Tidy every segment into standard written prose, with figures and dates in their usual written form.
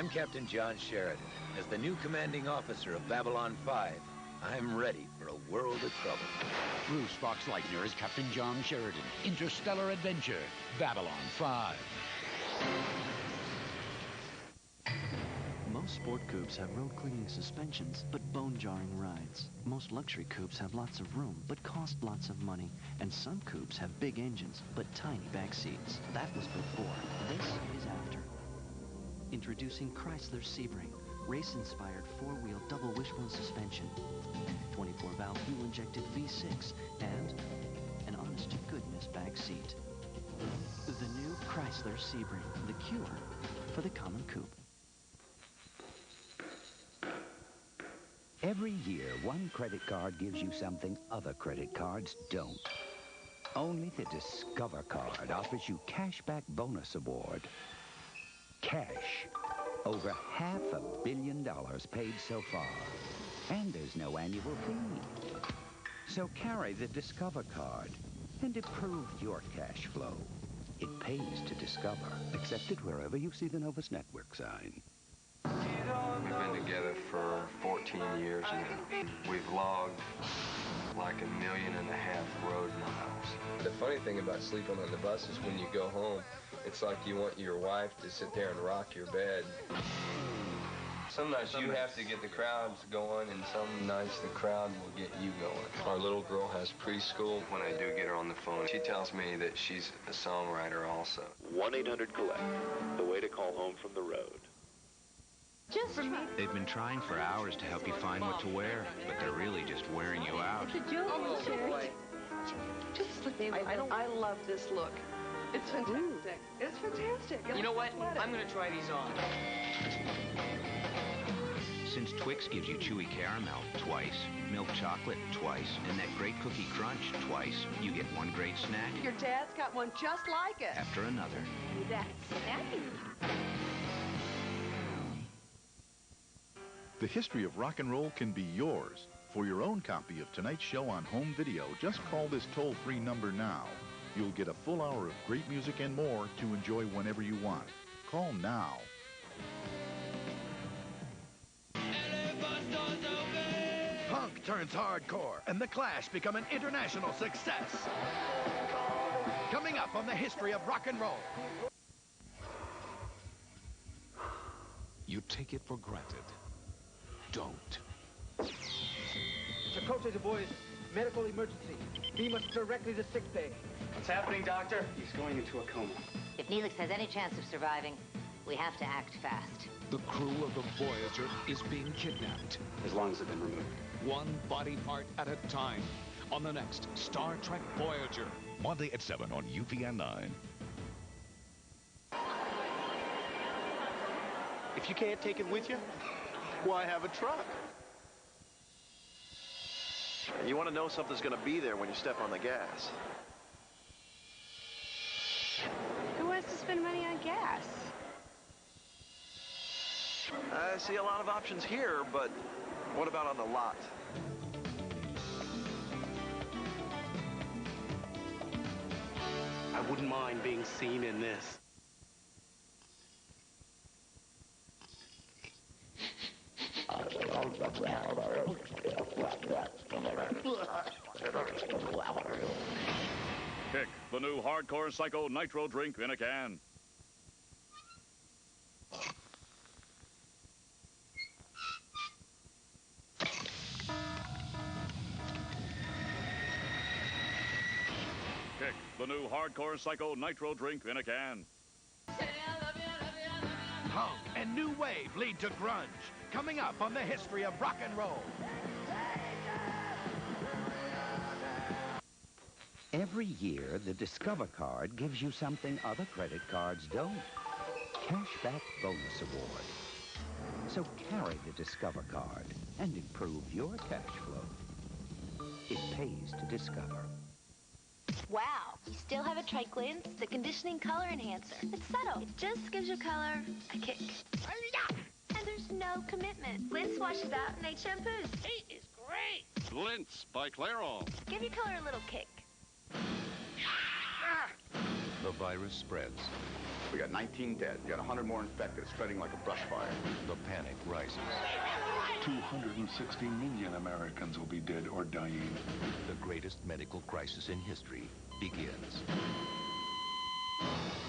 I'm Captain John Sheridan. As the new commanding officer of Babylon 5, I'm ready for a world of trouble. Bruce Boxleitner as Captain John Sheridan. Interstellar Adventure, Babylon 5. Most sport coupes have road-cleaning suspensions, but bone-jarring rides. Most luxury coupes have lots of room, but cost lots of money. And some coupes have big engines, but tiny back seats. That was before. This is after. Introducing Chrysler Sebring, race-inspired four-wheel double wishbone suspension, 24-valve fuel-injected V6, and an honest-to-goodness back seat. The new Chrysler Sebring, the cure for the common coupe. Every year, one credit card gives you something other credit cards don't. Only the Discover card offers you Cashback Bonus Award. Cash. Over $500 million paid so far. And there's no annual fee. So carry the Discover card and improve your cash flow. It pays to Discover. Accepted wherever you see the Novus Network sign. We've been together for 14 years now. We've logged like 1.5 million road miles. The funny thing about sleeping on the bus is when you go home, it's like you want your wife to sit there and rock your bed. Some nights you have to get the crowds going, and some nights the crowd will get you going. Our little girl has preschool. When I do get her on the phone, she tells me that she's a songwriter also. 1-800-COLLECT, the way to call home from the road. Just for me. They've been trying for hours to help you find what to wear, but they're really just wearing you out. It's a joke, Sherry. Just look, I love this look. It's fantastic. It's fantastic. You know what? I'm going to try these on. Since Twix gives you chewy caramel twice, milk chocolate twice, and that great cookie crunch twice, you get one great snack. Your dad's got one just like it. After another. That's snacky. The history of rock and roll can be yours. For your own copy of tonight's show on home video, just call this toll-free number now. You'll get a full hour of great music and more to enjoy whenever you want. Call now. Punk turns hardcore, and The Clash become an international success. Coming up on the history of rock and roll. You take it for granted. Don't. Chakotay boys, medical emergency. Beam us directly to sick bay. What's happening, Doctor? He's going into a coma. If Neelix has any chance of surviving, we have to act fast. The crew of the Voyager is being kidnapped. His lungs have been removed. One body part at a time. On the next Star Trek Voyager. Monday at 7 on UPN 9. If you can't take it with you, why have a truck? And you want to know something's going to be there when you step on the gas. Who wants to spend money on gas? I see a lot of options here, but what about on the lot? I wouldn't mind being seen in this. Kick, the new Hardcore Psycho Nitro drink in a can. Kick, the new Hardcore Psycho Nitro drink in a can. Punk and new wave lead to grunge. Coming up on the history of rock and roll. Every year, the Discover card gives you something other credit cards don't. Cashback Bonus Award. So carry the Discover card and improve your cash flow. It pays to Discover. Wow, you still have a Tri-Cleanse, the conditioning color enhancer. It's subtle. It just gives your color a kick. And there's no commitment. Lints washes out, night shampoos. It is great. Lints by Clairol. Give your color a little kick. The virus spreads. We got 19 dead. We got 100 more infected, spreading like a brush fire. The panic rises. 260 million Americans will be dead or dying. The greatest medical crisis in history begins.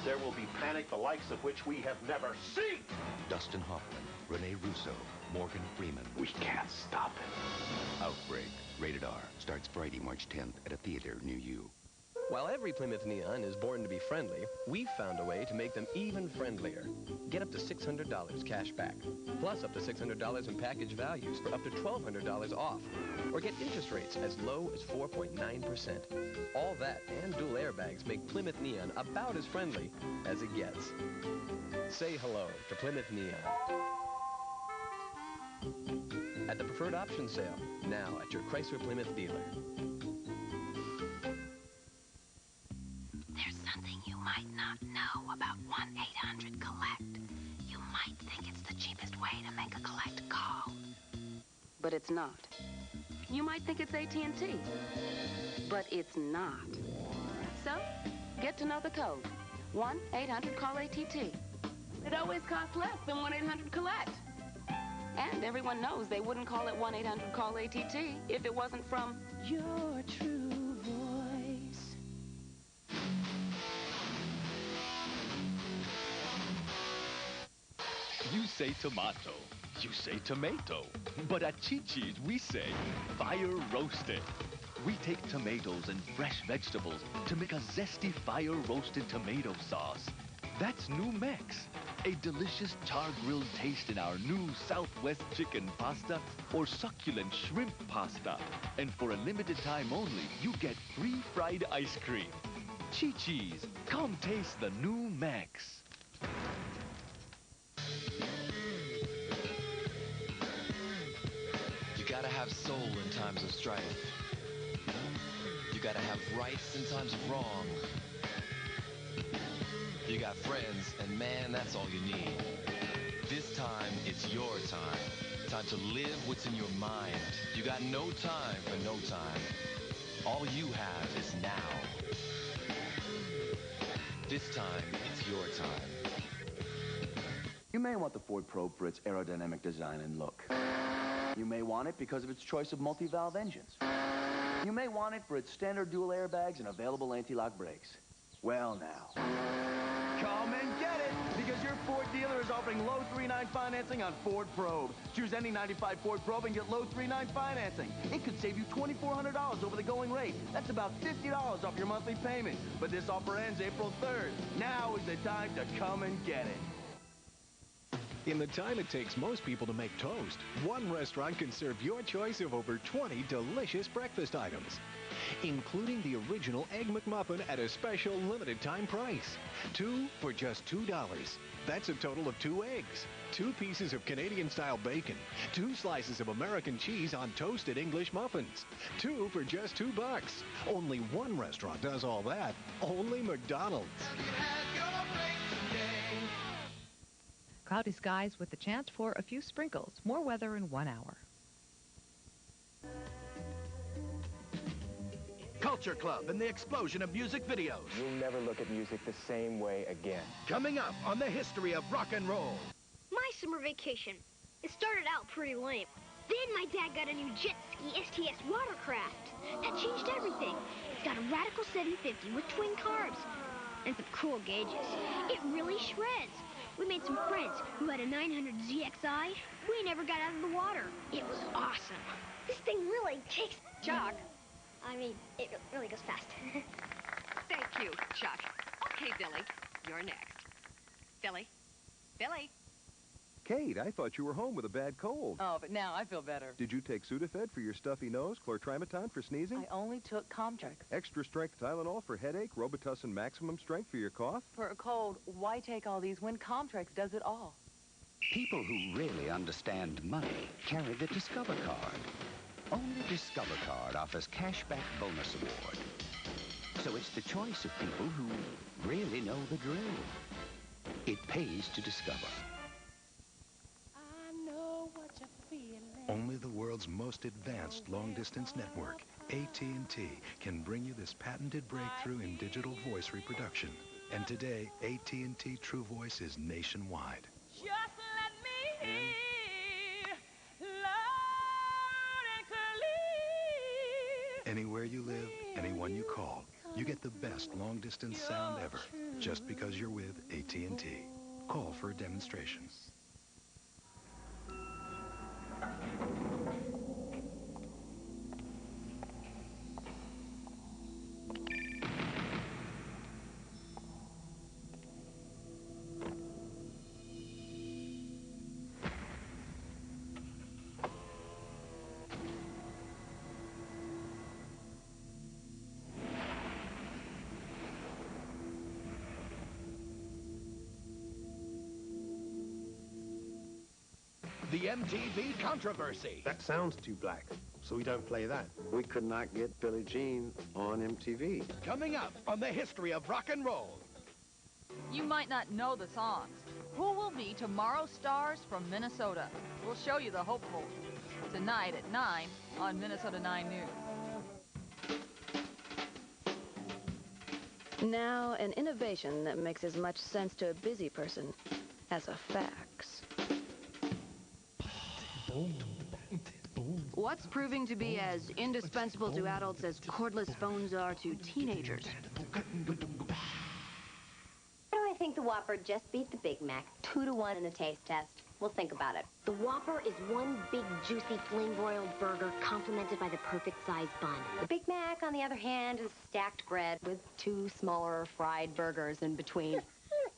There will be panic the likes of which we have never seen. Dustin Hoffman, Rene Russo, Morgan Freeman. We can't stop it. Outbreak, rated R, starts Friday, March 10th at a theater near you. While every Plymouth Neon is born to be friendly, we've found a way to make them even friendlier. Get up to $600 cash back, plus up to $600 in package values for up to $1,200 off. Or get interest rates as low as 4.9%. All that and dual airbags make Plymouth Neon about as friendly as it gets. Say hello to Plymouth Neon. At the Preferred Option Sale, now at your Chrysler Plymouth dealer. There's something you might not know about 1-800-COLLECT. You might think it's the cheapest way to make a collect call. But it's not. You might think it's AT&T, but it's not. So, get to know the code. 1-800-CALL-ATT. It always costs less than 1-800-COLLECT. And everyone knows they wouldn't call it 1-800-CALL-ATT if it wasn't from your true voice. You say tomato, you say tomato, but at Chi-Chi's we say fire roasted. We take tomatoes and fresh vegetables to make a zesty fire roasted tomato sauce. That's new Mex, a delicious char-grilled taste in our new Southwest chicken pasta or succulent shrimp pasta. And for a limited time only, you get free fried ice cream. Chi-Chi's, come taste the new Mex. You gotta have soul in times of strife. You gotta have rights in times of wrong. You got friends, and man, that's all you need. This time, it's your time. Time to live what's in your mind. You got no time for no time. All you have is now. This time, it's your time. You may want the Ford Probe for its aerodynamic design and look. You may want it because of its choice of multi-valve engines. You may want it for its standard dual airbags and available anti-lock brakes. Well now. Come and get it, because your Ford dealer is offering low 3.9 financing on Ford Probe. Choose any 95 Ford Probe and get low 3.9 financing. It could save you $2,400 over the going rate. That's about $50 off your monthly payment. But this offer ends April 3rd. Now is the time to come and get it. In the time it takes most people to make toast, one restaurant can serve your choice of over 20 delicious breakfast items, including the original Egg McMuffin at a special limited time price. 2 for just $2. That's a total of 2 eggs, 2 pieces of Canadian-style bacon, 2 slices of American cheese on toasted English muffins. 2 for just $2. Only one restaurant does all that. Only McDonald's. Cloudy skies with the chance for a few sprinkles. More weather in 1 hour. Culture Club and the explosion of music videos. You'll never look at music the same way again. Coming up on the history of rock and roll. My summer vacation. It started out pretty lame. Then my dad got a new jet ski STS Watercraft. That changed everything. It's got a Radical 750 with twin carbs and some cool gauges. It really shreds. We made some friends who had a 900 ZXi. We never got out of the water. It was awesome. This thing really takes... Chuck. I mean, it really goes fast. Thank you, Chuck. Okay, Billy, you're next. Billy? Billy? Kate, I thought you were home with a bad cold. Oh, but now I feel better. Did you take Sudafed for your stuffy nose, chlortrimeton for sneezing? I only took Comtrex. Extra strength Tylenol for headache, Robitussin maximum strength for your cough? For a cold, why take all these when Comtrex does it all? People who really understand money carry the Discover card. Only Discover card offers cashback bonus award. So it's the choice of people who really know the drill. It pays to discover. Only the world's most advanced long-distance network, AT&T, can bring you this patented breakthrough in digital voice reproduction. And today, AT&T True Voice is nationwide. Just let me hear loud and clear. Anywhere you live, anyone you call, you get the best long-distance sound ever, just because you're with AT&T. Call for a demonstration. The MTV controversy. That sounds too black, so we don't play that. We could not get Billie Jean on MTV. Coming up on the history of rock and roll. You might not know the songs. Who will be tomorrow's stars from Minnesota? We'll show you the hopefuls. Tonight at 9 on Minnesota 9 News. Now, an innovation that makes as much sense to a busy person as a fax. What's proving to be as indispensable to adults as cordless phones are to teenagers? I think the Whopper just beat the Big Mac 2-to-1 in the taste test. We'll think about it. The Whopper is one big, juicy, flame-broiled burger complemented by the perfect size bun. The Big Mac, on the other hand, is stacked bread with 2 smaller fried burgers in between.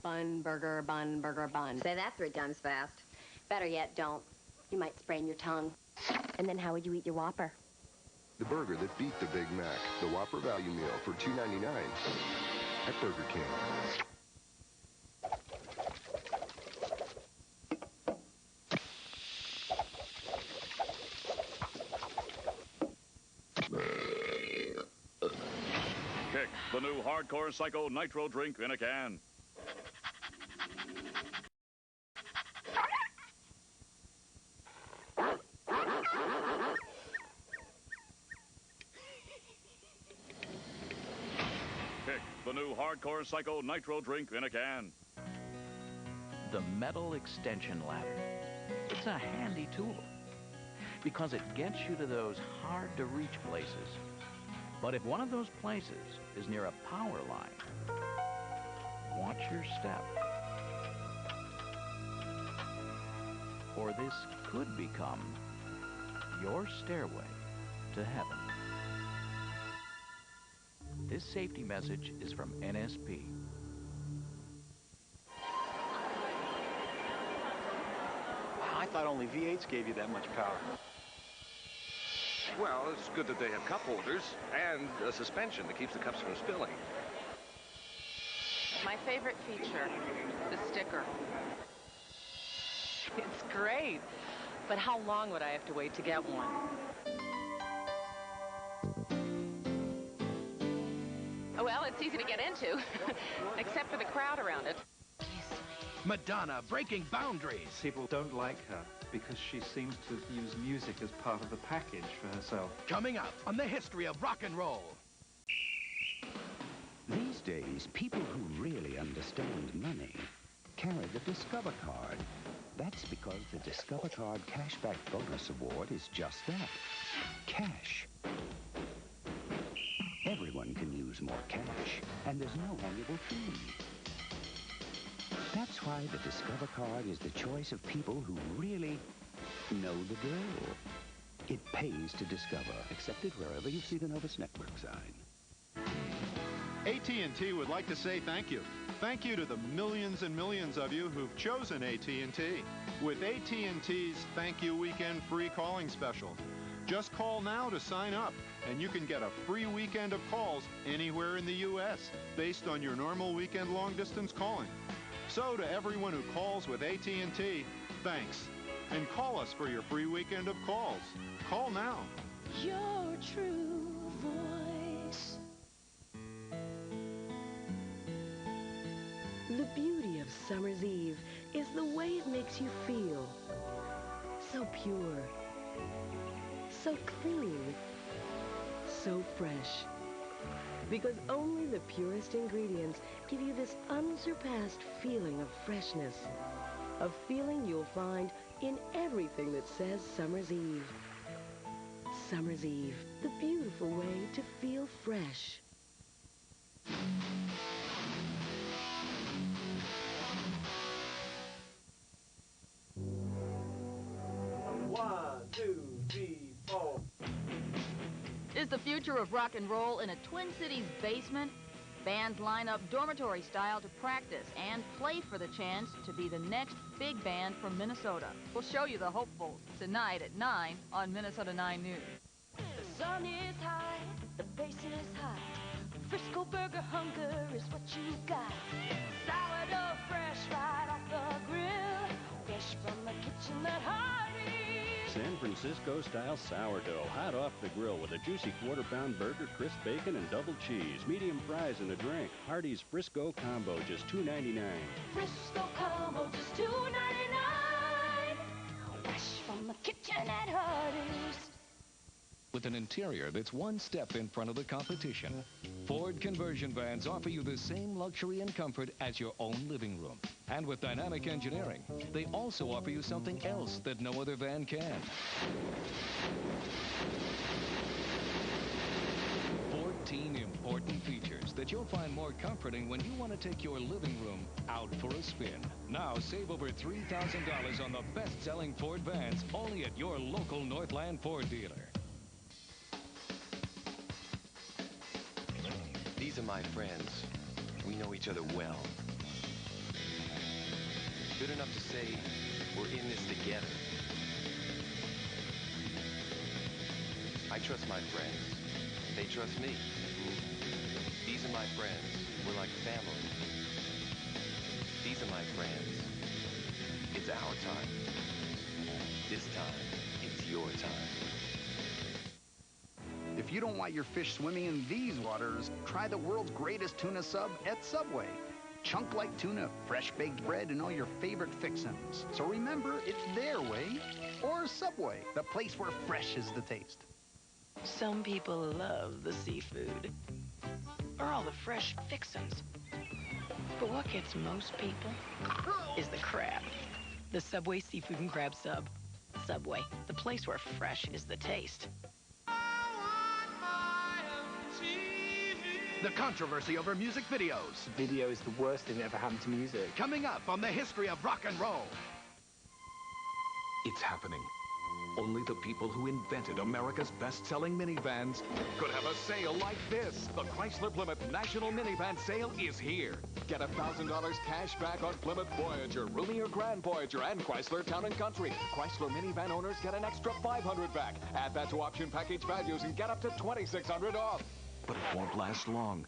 Bun, burger, bun, burger, bun. Say that 3 times fast. Better yet, don't. You might sprain your tongue. And then how would you eat your Whopper? The burger that beat the Big Mac. The Whopper Value Meal for $2.99 at Burger King. Kick, the new Hardcore Psycho Nitro drink in a can. Kick, the new Hardcore Psycho Nitro drink in a can. The metal extension ladder. It's a handy tool because it gets you to those hard-to-reach places. But if one of those places is near a power line, watch your step. Or this could become your stairway to heaven. This safety message is from NSP. I thought only V8s gave you that much power. Well, it's good that they have cup holders and a suspension that keeps the cups from spilling. My favorite feature, the sticker. It's great, but how long would I have to wait to get one? Well, it's easy to get into, except for the crowd around it. Madonna breaking boundaries. People don't like her because she seems to use music as part of the package for herself. Coming up on the history of rock and roll. These days, people who really understand money carry the Discover Card. That's because the Discover Card Cashback Bonus Award is just that, cash. Everyone can use more cash, and there's no annual fee. That's why the Discover Card is the choice of people who really know the drill. It pays to discover. Accepted wherever you see the Novus Network sign. AT&T would like to say thank you. Thank you to the millions and millions of you who've chosen AT&T. With AT&T's Thank You Weekend Free Calling Special. Just call now to sign up, and you can get a free weekend of calls anywhere in the U.S. based on your normal weekend long-distance calling. So to everyone who calls with AT&T, thanks. And call us for your free weekend of calls. Call now. Your true voice. The beauty of summer's eve is the way it makes you feel. So pure. So clean. So fresh. Because only the purest ingredients give you this unsurpassed feeling of freshness. A feeling you'll find in everything that says Summer's Eve. Summer's Eve, the beautiful way to feel fresh. Is the future of rock and roll in a Twin Cities basement? Bands line up dormitory style to practice and play for the chance to be the next big band from Minnesota. We'll show you the hopefuls tonight at 9 on Minnesota 9 News. The sun is high, the pace is high. Frisco burger hunger is what you got. Sourdough fresh right off the grill. Fresh from the kitchen at Hardee's. San Francisco-style sourdough, hot off the grill with a juicy quarter-pound burger, crisp bacon, and double cheese. Medium fries and a drink. Hardee's Frisco Combo, just $2.99. Frisco Combo, just $2.99. Fresh from the kitchen at Hardee's. With an interior that's one step in front of the competition, Ford conversion vans offer you the same luxury and comfort as your own living room. And with dynamic engineering, they also offer you something else that no other van can. 14 important features that you'll find more comforting when you want to take your living room out for a spin. Now save over $3,000 on the best-selling Ford vans only at your local Northland Ford dealer. These are my friends. We know each other well. Good enough to say we're in this together. I trust my friends. They trust me. These are my friends. We're like family. These are my friends. It's our time. This time, it's your time. If you don't want your fish swimming in these waters, try the world's greatest tuna sub at Subway. Chunk-like tuna, fresh baked bread, and all your favorite fixins. So remember, it's their way or Subway, the place where fresh is the taste. Some people love the seafood or all the fresh fixins. But what gets most people is the crab. The Subway Seafood and Crab Sub. Subway, the place where fresh is the taste. The controversy over music videos. Video is the worst thing that ever happened to music. Coming up on the history of rock and roll. It's happening. Only the people who invented America's best-selling minivans could have a sale like this. The Chrysler Plymouth National Minivan Sale is here. Get $1,000 cash back on Plymouth Voyager, roomier Grand Voyager, and Chrysler Town & Country. Chrysler minivan owners get an extra $500 back. Add that to option package values and get up to $2,600 off. But it won't last long.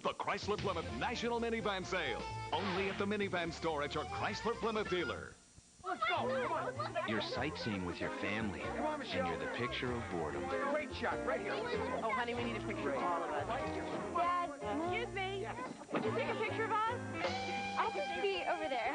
The Chrysler Plymouth National Minivan Sale. Only at the minivan store at your Chrysler Plymouth dealer. Let's go. Come on. You're sightseeing with your family, and you're the picture of boredom. Great shot, right here. Oh, honey, we need a picture of all of us. Dad, excuse me. Would you take a picture of us? I'll just be over there.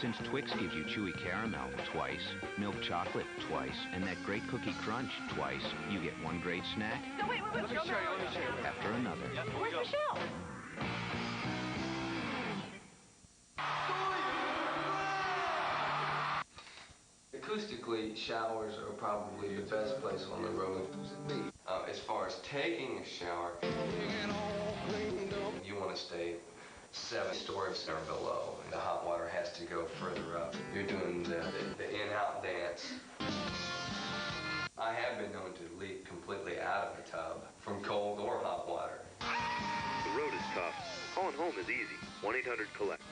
Since Twix gives you chewy caramel twice, milk chocolate twice, and that great cookie crunch twice, you get one great snack No, wait. Let me show you. after another. Where's Michelle? Acoustically, showers are probably the best place on the road. As far as taking a shower, you want to stay 7 stories or below. The hot water has to go further up. You're doing the in-out dance. I have been known to leak completely out of the tub from cold or hot water. The road is tough. Calling home is easy. 1-800-COLLECT.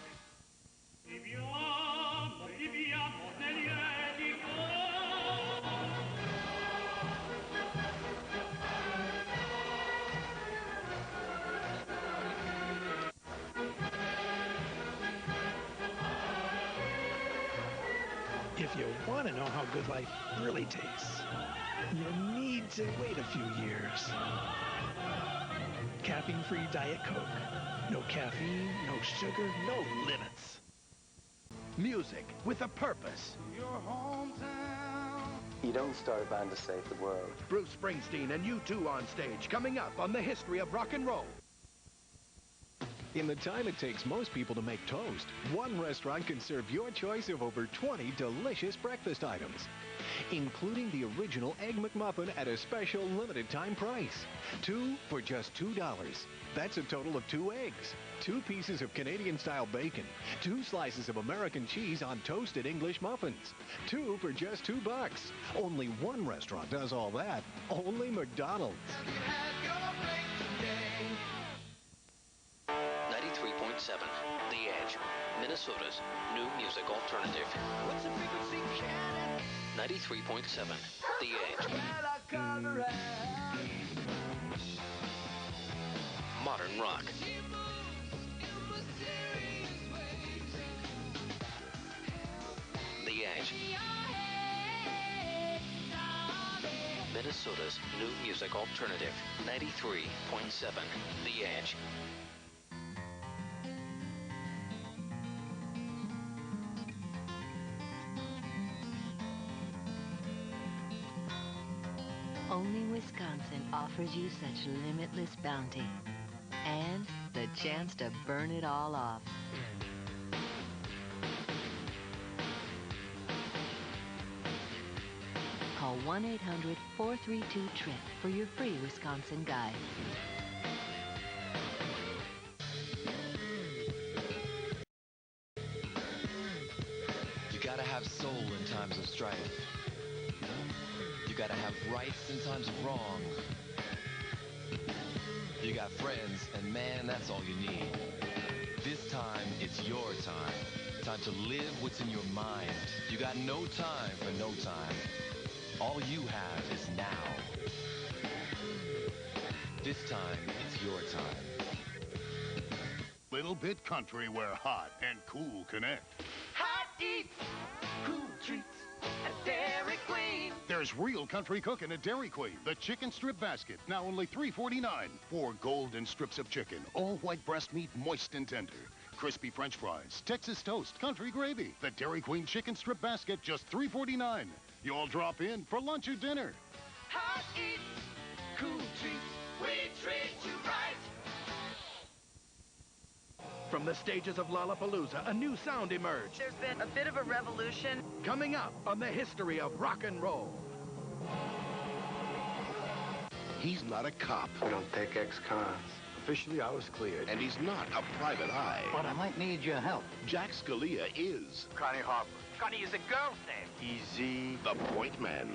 If you want to know how good life really tastes, you need to wait a few years. Caffeine-free Diet Coke. No caffeine, no sugar, no limits. Music with a purpose. Your hometown. You don't start a band to save the world. Bruce Springsteen and U2 on stage, coming up on the history of rock and roll. In the time it takes most people to make toast, one restaurant can serve your choice of over 20 delicious breakfast items, including the original Egg McMuffin at a special limited time price. 2 for just $2. That's a total of 2 eggs, 2 pieces of Canadian-style bacon, 2 slices of American cheese on toasted English muffins. 2 for just $2. Only one restaurant does all that. Only McDonald's. 93.7, The Edge, Minnesota's new music alternative. What's the frequency, Canada? 93.7, The Edge. Modern rock. The Edge. Minnesota's new music alternative. 93.7, The Edge. Only Wisconsin offers you such limitless bounty and the chance to burn it all off. Call 1-800-432-TRIP for your free Wisconsin guide. You gotta have soul in times of strife. You gotta have rights in times of wrong. You got friends, and man, that's all you need. This time, it's your time. Time to live what's in your mind. You got no time for no time. All you have is now. This time, it's your time. Little bit country where hot and cool connect. Hot eats, cool treats at Dairy Queen. There's real country cooking at Dairy Queen. The chicken strip basket, now only $3.49. 4 golden strips of chicken, all white breast meat, moist and tender. Crispy French fries, Texas toast, country gravy. The Dairy Queen chicken strip basket, just $3.49. You all drop in for lunch or dinner. Hot eats, cool treats, we treat you right. From the stages of Lollapalooza, a new sound emerged. There's been a bit of a revolution. Coming up on the history of rock and roll. He's not a cop. We don't take ex-cons. Officially, I was cleared. And he's not a private eye. But I might need your help. Jack Scalia is. Connie Harper. Connie is a girl's name. Easy. The point man.